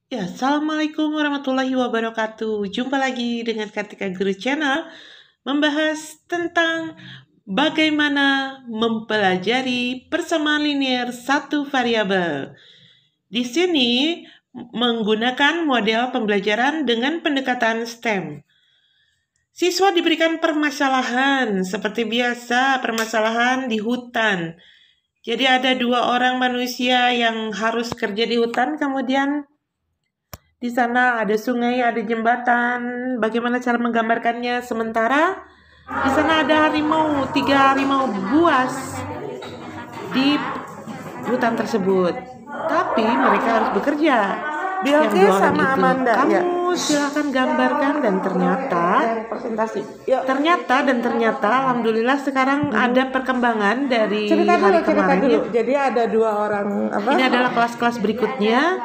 Ya, Assalamualaikum warahmatullahi wabarakatuh. Jumpa lagi dengan Kartika Guru Channel membahas tentang bagaimana mempelajari persamaan linear satu variabel. Di sini menggunakan model pembelajaran dengan pendekatan STEM. Siswa diberikan permasalahan seperti biasa, permasalahan di hutan. Jadi ada 2 orang manusia yang harus kerja di hutan, kemudian di sana ada sungai, ada jembatan. Bagaimana cara menggambarkannya? Sementara di sana ada harimau, 3 harimau buas di hutan tersebut. Tapi mereka harus bekerja. Yang Bilke 2 orang sama itu, Amanda, kamu silakan gambarkan dan ternyata presentasi. alhamdulillah sekarang ada perkembangan dari Cerita hari dulu. kemarin ya. Jadi ada 2 orang Ini adalah kelas-kelas berikutnya.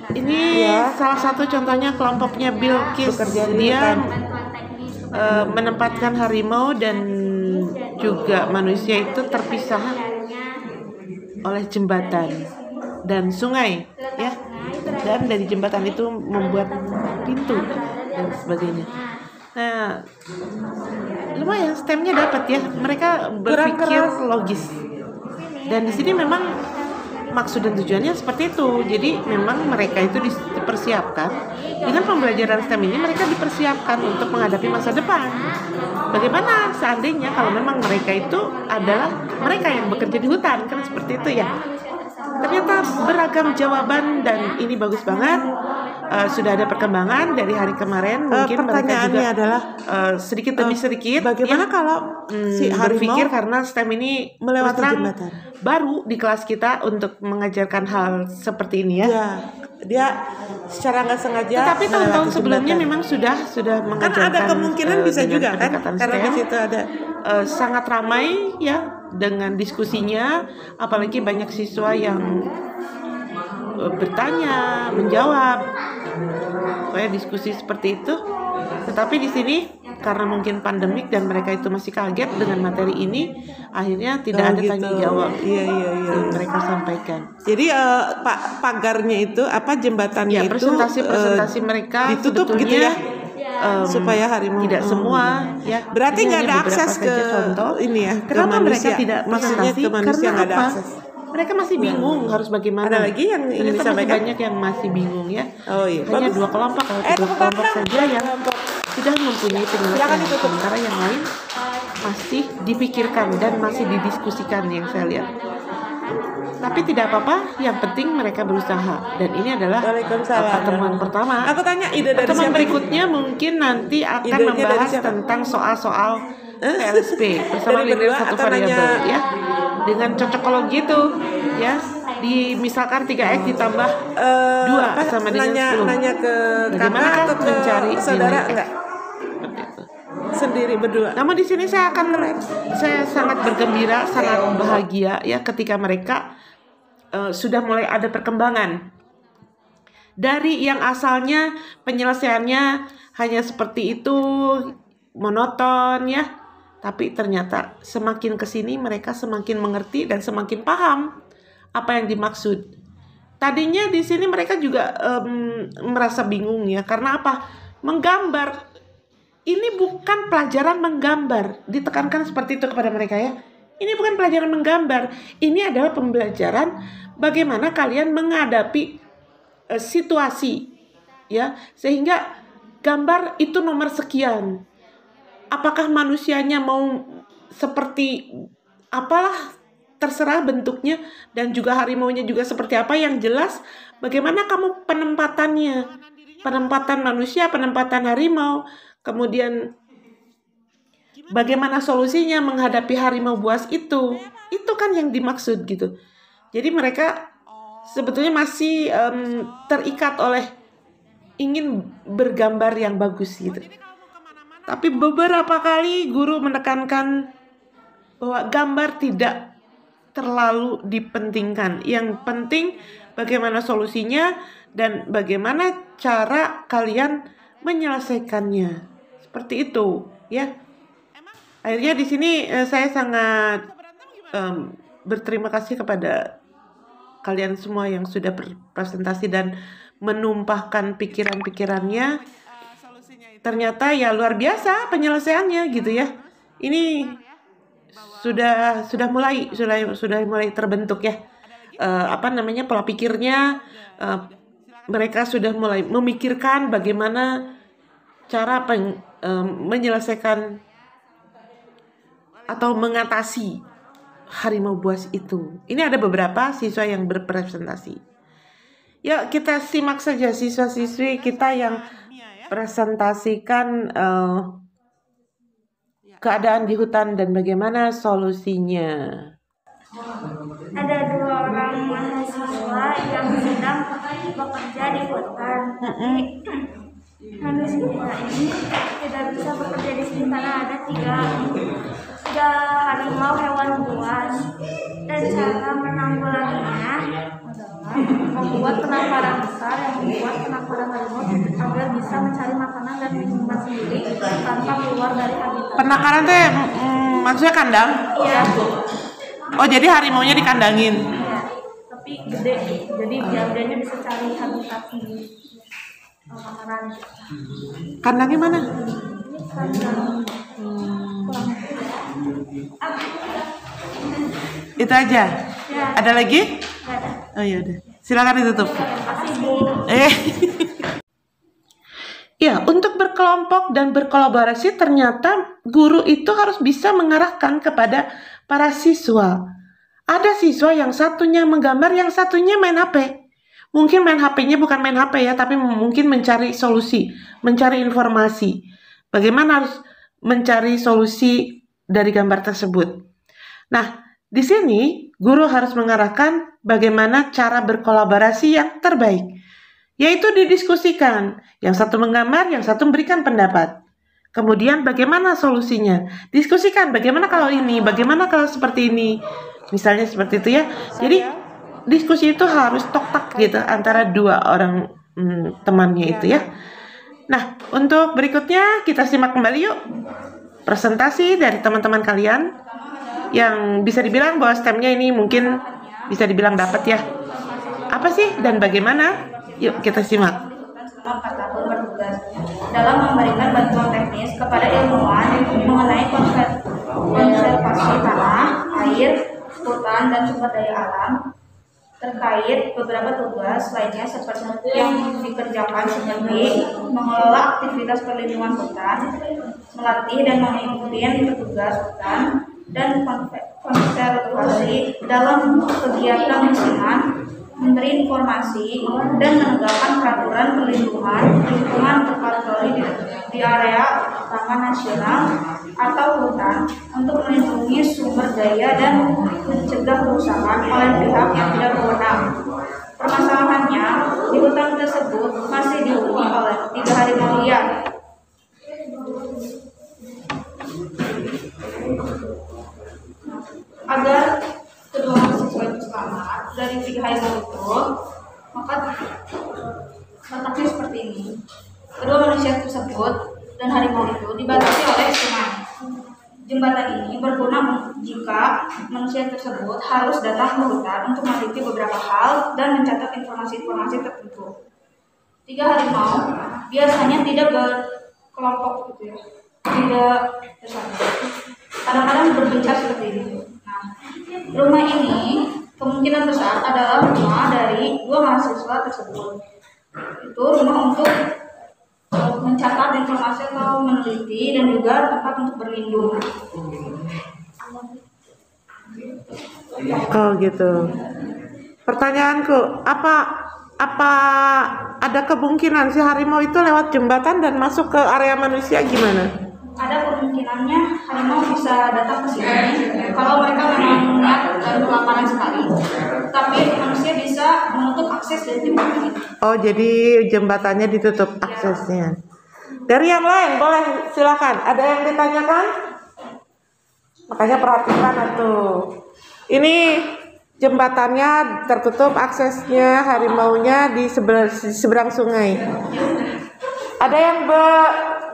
Ini salah satu contohnya kelompoknya Bilqis. Bekerja di Dia hutan. menempatkan harimau dan juga manusia itu terpisah oleh jembatan dan sungai, ya. Dan dari jembatan itu membuat pintu dan sebagainya. Nah, lumayan STEM-nya dapat ya. Mereka berpikir logis. Dan di sini memang maksud dan tujuannya seperti itu. Jadi memang mereka itu dipersiapkan dengan pembelajaran STEM ini, mereka dipersiapkan untuk menghadapi masa depan. Bagaimana seandainya kalau memang mereka itu adalah mereka yang bekerja di hutan, kan seperti itu ya. Ternyata beragam jawaban dan ini bagus banget. Sudah ada perkembangan dari hari kemarin. Mungkin mereka juga adalah sedikit demi sedikit. bagaimana ya, kalau si harimau berpikir karena STEM ini melewati terus terang jembatan? baru di kelas kita untuk mengajarkan hal seperti ini ya. Ya, dia secara nggak sengaja. Tetapi tahun-tahun melewati sebelumnya jembatan. memang sudah Kan mengajarkan. ada kemungkinan bisa dengan juga kan, pendekatan karena di STEM. situ ada. Sangat ramai ya dengan diskusinya, apalagi banyak siswa yang bertanya, menjawab, kayak diskusi seperti itu. Tetapi di sini karena mungkin pandemik dan mereka itu masih kaget dengan materi ini, akhirnya tidak ada tanya jawab. Iya. Yang mereka sampaikan. Jadi pagarnya itu jembatannya Ya, itu presentasi mereka ditutup sebetulnya, gitu ya, supaya harimau tidak semua ya. Berarti Ini nggak hanya ada beberapa akses ke saja contoh. ini ya, ke Kenapa mereka manusia. tidak Maksudnya presentasi? ke manusia Karena nggak ada apa? akses. Mereka masih bingung harus bagaimana. Ada lagi yang ingin Ternyata masih disampaikan? banyak yang masih bingung ya. Oh iya, Hanya bagus. 2 kelompok atau 3 tepuk kelompok tangan. saja yang sudah mempunyai Silakan penyelesaian. ditutup. Sementara yang lain masih dipikirkan dan masih didiskusikan yang saya lihat. Tapi tidak apa-apa, yang penting mereka berusaha. Dan ini adalah Waalaikumsalam. pertemuan pertama. Aku tanya ide dari Pertemuan siapa? berikutnya mungkin nanti akan Idenya dari membahas siapa? tentang soal-soal PLSP bersama Dari linear berdua satu atau variabel nanya? ya. Dengan cocokologi itu ya. Misalkan 3x ditambah 2 sama dengan 10. Nanya ke Bagaimana kakak atau ke mencari saudara nilai F? enggak? Seperti itu. Sendiri berdua. Namun di sini saya sangat bergembira, sangat bahagia ya ketika mereka sudah mulai ada perkembangan dari yang asalnya penyelesaiannya hanya seperti itu, monoton ya. Tapi ternyata semakin kesini mereka semakin mengerti dan semakin paham apa yang dimaksud. Tadinya di sini mereka juga merasa bingung ya, karena apa? Menggambar. Ini bukan pelajaran menggambar. Ditekankan seperti itu kepada mereka ya. Ini bukan pelajaran menggambar. Ini adalah pembelajaran bagaimana kalian menghadapi situasi ya, sehingga gambar itu nomor sekian. Apakah manusianya mau seperti apalah, terserah bentuknya, dan juga harimaunya juga seperti apa, yang jelas bagaimana kamu penempatannya, penempatan manusia, penempatan harimau, kemudian bagaimana solusinya menghadapi harimau buas itu kan yang dimaksud gitu. Jadi mereka sebetulnya masih terikat oleh ingin bergambar yang bagus gitu. Tapi beberapa kali guru menekankan bahwa gambar tidak terlalu dipentingkan. Yang penting bagaimana solusinya dan bagaimana cara kalian menyelesaikannya. Seperti itu, ya. Akhirnya di sini saya sangat berterima kasih kepada kalian semua yang sudah berpresentasi dan menumpahkan pikiran-pikirannya. Ternyata ya luar biasa penyelesaiannya gitu ya. Ini sudah mulai terbentuk ya. Pola pikirnya, mereka sudah mulai memikirkan bagaimana cara menyelesaikan atau mengatasi harimau buas itu. Ini ada beberapa siswa yang berpresentasi. Ya, kita simak saja siswa-siswi kita yang presentasikan keadaan di hutan dan bagaimana solusinya. Ada 2 orang mahasiswa yang sedang bekerja di hutan. Manusia ini tidak bisa bekerja di sini karena ada tiga harimau hewan buas, dan cara menanggulanginya adalah membuat penangkaran besar yang membuat penangkaran harimau agar bisa mencari makanan dan minuman sendiri tanpa keluar dari habitat. Penangkaran teh maksudnya kandang? Iya. Oh, jadi harimaunya dikandangin? Iya, tapi gede, jadi dia bisa cari habitat sendiri. Makanan. Kandangnya mana? Itu aja. Ya. Ada lagi? Ada. Oh ya udah. Silakan ditutup. Ya, untuk berkelompok dan berkolaborasi ternyata guru itu harus bisa mengarahkan kepada para siswa. Ada siswa yang satunya menggambar, yang satunya main HP. Mungkin main HP-nya bukan main HP ya, tapi mungkin mencari solusi, mencari informasi. Bagaimana harus mencari solusi dari gambar tersebut. Nah, di sini guru harus mengarahkan bagaimana cara berkolaborasi yang terbaik. Yaitu didiskusikan. Yang satu menggambar, yang satu memberikan pendapat. Kemudian bagaimana solusinya? Diskusikan bagaimana kalau ini, bagaimana kalau seperti ini. Misalnya seperti itu ya. Jadi diskusi itu harus tok-tak gitu antara 2 orang temannya itu ya. Nah, untuk berikutnya kita simak kembali yuk presentasi dari teman-teman kalian yang bisa dibilang bahwa STEM-nya ini mungkin bisa dibilang dapat ya. Apa sih dan bagaimana? Yuk kita simak. 4 tahun bertugas dalam memberikan bantuan teknis kepada ilmuwan mengenai konservasi tanah, air, hutan, dan sumber daya alam, terkait beberapa tugas lainnya seperti yang dikerjakan seperti mengelola aktivitas perlindungan hutan, melatih dan memimpin petugas hutan, dan konservasi dalam kegiatan musiman, memberi informasi, dan menegakkan peraturan perlindungan lingkungan berpatroli di area taman nasional atau hutan untuk melindungi sumber daya dan mencegah kerusakan oleh pihak yang tidak berwenang. Permasalahannya, di hutan tersebut masih dihuni oleh 3 harimau liar. Agar kedua mahasiswa itu selamat dari 3 harimau itu, maka letaknya seperti ini. Kedua manusia tersebut dan harimau itu dibatasi oleh sungai. Jembatan ini berguna jika manusia tersebut harus datang ke hutan untuk meneliti beberapa hal dan mencatat informasi-informasi tertentu. 3 harimau biasanya tidak berkelompok gitu ya, tidak bersama. Kadang-kadang berbicara seperti ini. Nah, rumah ini kemungkinan besar adalah rumah dari 2 mahasiswa tersebut. Itu rumah untuk mencatat informasi atau meneliti dan juga tempat untuk berlindung. Oh gitu. Pertanyaanku, apa ada kemungkinan si harimau itu lewat jembatan dan masuk ke area manusia gimana? Ada kemungkinannya harimau bisa datang ke sini kalau mereka memang niat kelaparan sekali. Tapi manusia bisa menutup akses dari jembatan itu. Oh, jadi jembatannya ditutup aksesnya. Dari yang lain boleh silakan. Ada yang ditanyakan? Makanya perhatikan tuh. Ini jembatannya tertutup aksesnya, harimaunya di seberang sungai. Ada yang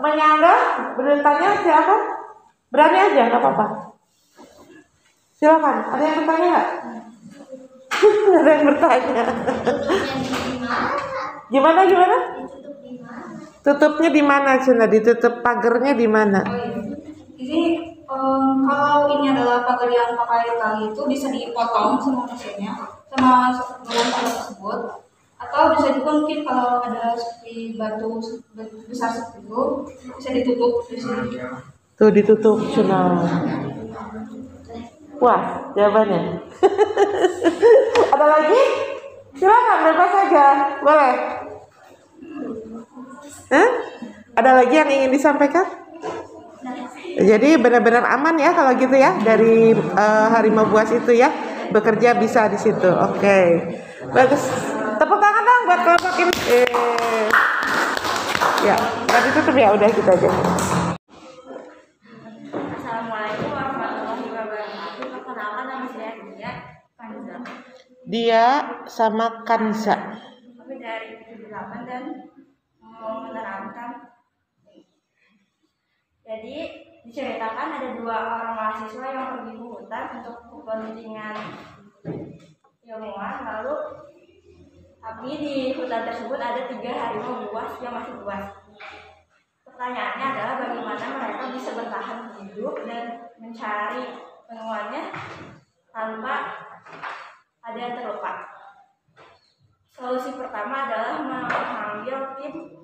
menyanggah, bertanya silakan. Berani aja, nggak apa-apa. Silakan. Ada yang bertanya nggak? Nggak ada yang bertanya. Gimana? Tutupnya di mana, Cina? Ditutup pagarnya di mana? Oh iya. Jadi kalau ini adalah pagar yang pakai tali itu bisa dipotong sama mesinnya, sama dengan alat tersebut, atau bisa juga mungkin kalau ada seperti batu besar seperti itu bisa ditutup di sini. Tuh ditutup, Cina. Wah, jawabannya. Ada lagi? Silakan, bebas saja. Boleh. Ada lagi yang ingin disampaikan? Jadi benar-benar aman ya kalau gitu ya dari harimau buas itu ya, bekerja bisa di situ. Oke, bagus. Tepuk tangan dong buat kelompok ini. Ya, tadi tutup ya, udah gitu aja. Assalamualaikum warahmatullahi wabarakatuh. Perkenalkan nama saya Kanza. Dia sama Kanza. Kami dari 78 dan mau menerangkan. Jadi diceritakan ada 2 orang mahasiswa yang pergi ke hutan untuk kepentingan ilmuwan. Lalu tapi di hutan tersebut ada 3 harimau buas yang masih buas. Pertanyaannya adalah bagaimana mereka bisa bertahan hidup dan mencari penemuannya tanpa ada yang terluka. Solusi pertama adalah mengambil tim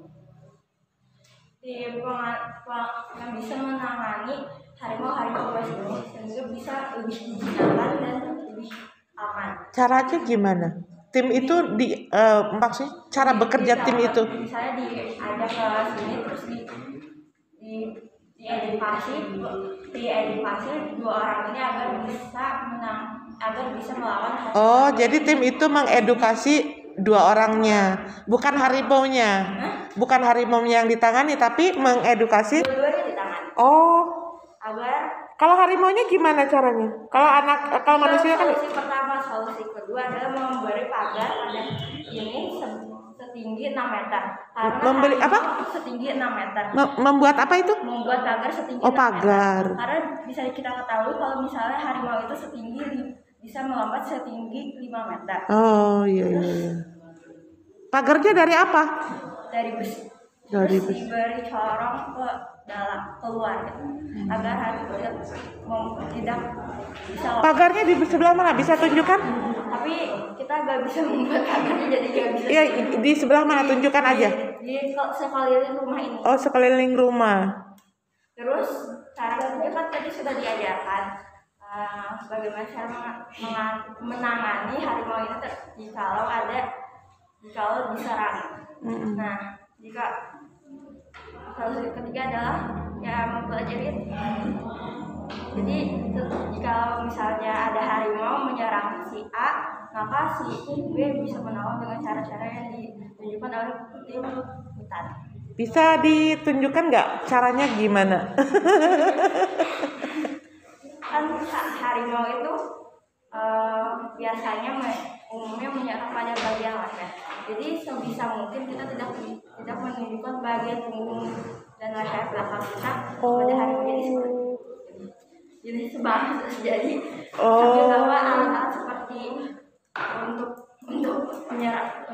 yang bisa menangani harimau-harimau buas ini sehingga bisa lebih nyaman dan lebih aman. Caranya gimana? Tim itu maksudnya cara bekerja tim itu? Misalnya diajak ke sini terus diedukasi 2 orang ini agar bisa melawan harimau. Oh, jadi tim itu mengedukasi 2 orangnya, bukan harimaunya. Bukan harimaunya yang ditangani, tapi mengedukasi. Dua-duanya ditangani. Oh. Agar kalau harimaunya gimana caranya? Kalau manusia kan. Solusi pertama, solusi kedua adalah memberi pagar pada ini setinggi 6 meter. Karena memberi apa? Setinggi 6 meter. Membuat apa itu? Membuat pagar setinggi 6 pagar. meter. Karena bisa kita ketahui kalau misalnya harimau itu bisa melompat setinggi 5 meter. Oh iya. Pagarnya dari apa? Dari besi. Diberi corong ke dalam keluar agar harimau tidak bisa lompat. Pagarnya di sebelah mana? Bisa tunjukkan? Tapi kita nggak bisa membuat pagarnya, jadi nggak bisa. Iya, di sebelah mana? Tunjukkan aja. Di sekeliling rumah ini. Oh, sekeliling rumah. Terus cara kerja kan tadi sudah diajarkan bagaimana cara menangani harimau ini jikalau diserang. Nah, jika solusi ketiga adalah mempelajari. Jadi jika misalnya ada harimau menyerang si A, maka si B bisa menolong dengan cara-cara yang ditunjukkan oleh tim hutan. Bisa ditunjukkan nggak caranya gimana? Kan harimau itu biasanya umumnya menyerang pada bagian leher. Jadi sebisa mungkin kita tidak menunjukkan bagian punggung dan leher belakang kita pada harimau. Jadi jadi sambil bawa alat-alat seperti untuk menyerang,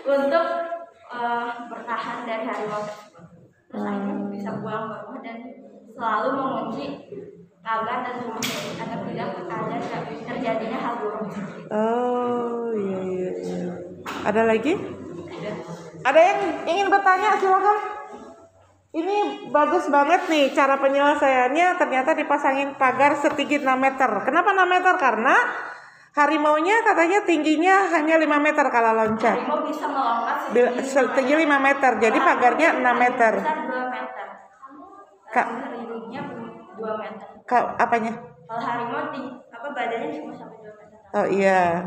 untuk bertahan dari harimau tersebut. Terus bisa pulang ke rumah dan selalu mengunci pagar dan rumah agar tidak ada terjadinya hal buruk. Oh iya. Ada lagi? Ada yang ingin bertanya? Silakan. Ini bagus banget nih cara penyelesaiannya. Ternyata dipasangin pagar setinggi 6 meter. Kenapa 6 meter? Karena harimaunya katanya tingginya hanya 5 meter kalau loncat. Harimau bisa melompat setinggi 5 meter. Jadi pagarnya 6 meter. Besar 2 meter. Hidungnya 2 meter. Apanya? Kalau harimau badannya cuma sampai 2 meter. Oh iya.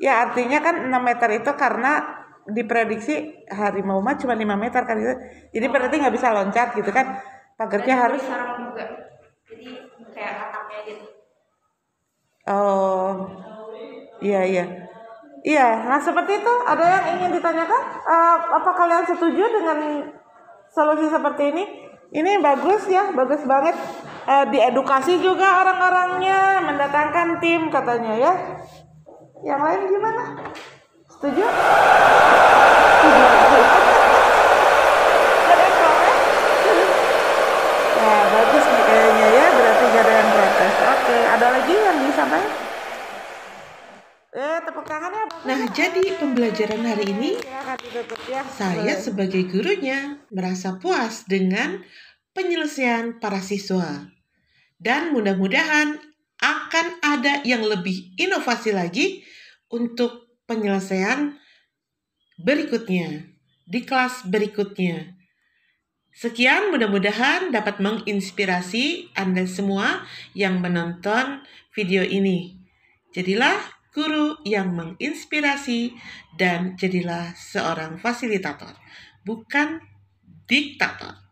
Ya artinya kan 6 meter itu karena diprediksi harimau mah cuma 5 meter kan gitu. Jadi berarti nggak bisa loncat gitu kan. Pagarnya harus sarang juga. Jadi kayak atapnya gitu. Oh. Iya. Iya, nah seperti itu. Ada yang ingin ditanyakan? Apa kalian setuju dengan solusi seperti ini? Ini bagus ya, bagus banget. Diedukasi juga orang-orangnya, mendatangkan tim katanya ya. Yang lain gimana? Setuju? Setuju. Ada yang protes? Ya bagus nih kayaknya ya, berarti gak ada yang protes. Oke, ada lagi yang disampaikan? Tepuk tangan ya. Nah, jadi pembelajaran hari ini Silakan ditutup ya. saya sebagai gurunya merasa puas dengan penyelesaian para siswa. Dan mudah-mudahan akan ada yang lebih inovasi lagi untuk penyelesaian berikutnya, di kelas berikutnya. Sekian, mudah-mudahan dapat menginspirasi Anda semua yang menonton video ini. Jadilah guru yang menginspirasi dan jadilah seorang fasilitator, bukan diktator.